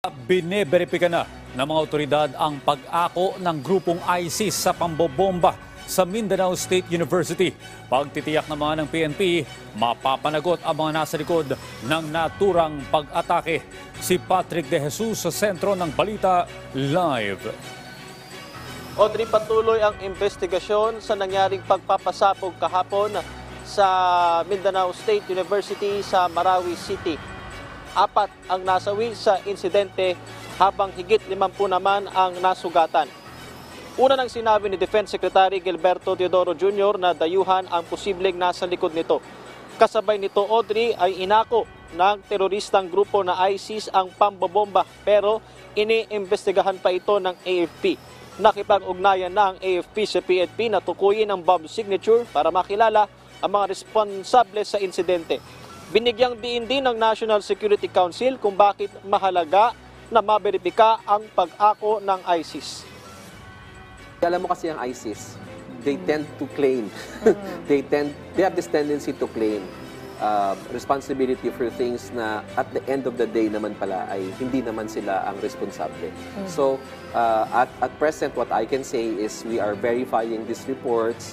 Bineberipika na ng mga otoridad ang pag-ako ng grupong ISIS sa pambobomba sa Mindanao State University. Pagtitiyak naman ng PNP, mapapanagot ang mga nasa likod ng naturang pag-atake. Si Patrick De Jesus sa sentro ng Balita Live. Audrey, patuloy ang investigasyon sa nangyaring pagpapasabog kahapon sa Mindanao State University sa Marawi City. 4 ang nasawi sa insidente habang higit 50 naman ang nasugatan. Una nang sinabi ni Defense Secretary Gilberto Teodoro Jr. na dayuhan ang posibleng nasa likod nito. Kasabay nito, Audrey, ay inako ng teroristang grupo na ISIS ang pambobomba pero iniimbestigahan pa ito ng AFP. Nakipag-ugnayan na ang AFP sa PNP na tukuyin ang bomb signature para makilala ang mga responsable sa insidente. Binigyang diin din ng National Security Council kung bakit mahalaga na maberipika ang pag-ako ng ISIS. Alam mo kasi ang ISIS, they tend to claim. they have this tendency to claim responsibility for things na at the end of the day naman pala ay hindi naman sila ang responsable. So at present, what I can say is we are verifying these reports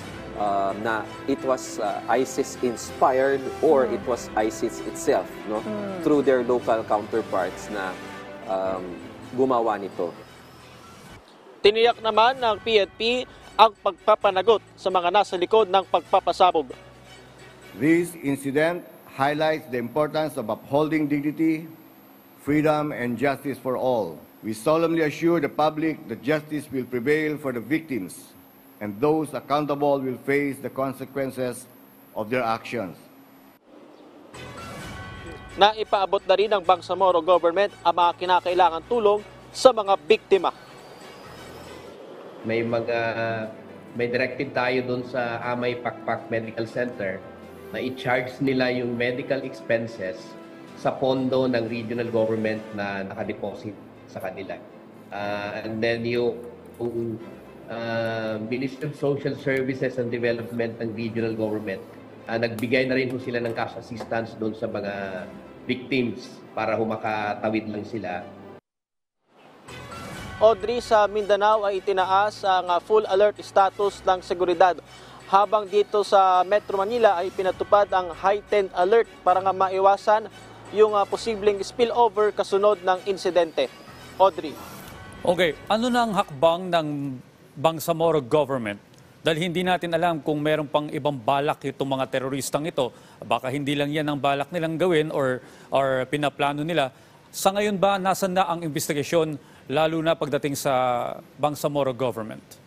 na it was ISIS inspired or it was ISIS itself, no, through their local counterparts na gumawa nito. Tiniyak naman ng PNP ang pagpapanagot sa mga nasa likod ng pagpapasabog. This incident highlights the importance of upholding dignity, freedom, and justice for all. We solemnly assure the public that justice will prevail for the victims and those accountable will face the consequences of their actions. Naipaabot na rin ng Bangsamoro government ang mga kinakailangang tulong sa mga biktima. May directive tayo doon sa Amay Pakpak Medical Center na i-charge nila yung medical expenses sa pondo ng regional government na nakadeposit sa kanila. And then yung Ministry of Social Services and Development ng regional government, nagbigay na rin po sila ng cash assistance doon sa mga victims para makatawid lang sila. Audrey, sa Mindanao ay itinaas ang full alert status ng seguridad. Habang dito sa Metro Manila ay pinatupad ang heightened alert para nga maiwasan yung posibleng spillover kasunod ng insidente. Audrey. Okay, ano na ang hakbang ng Bangsamoro government? Dahil hindi natin alam kung meron pang ibang balak itong mga teroristang ito. Baka hindi lang yan ang balak nilang gawin or pinaplano nila. Sa ngayon ba, nasan na ang investigasyon, lalo na pagdating sa Bangsamoro government?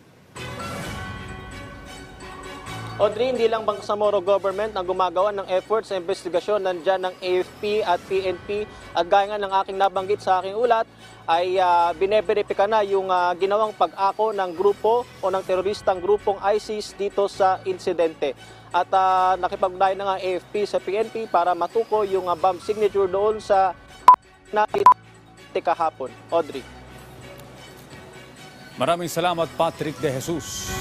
Audrey, hindi lang Bangsamoro government ang gumagawa ng effort sa investigasyon. Nandyan ng AFP at PNP. At gaya nga ng aking nabanggit sa aking ulat, ay bineberipika na yung ginawang pag-ako ng grupo o ng teroristang grupong ISIS dito sa insidente. At nakipag-ugnayan na nga AFP sa PNP para matuko yung bomb signature doon sa kahapon. Audrey. Maraming salamat, Patrick De Jesus.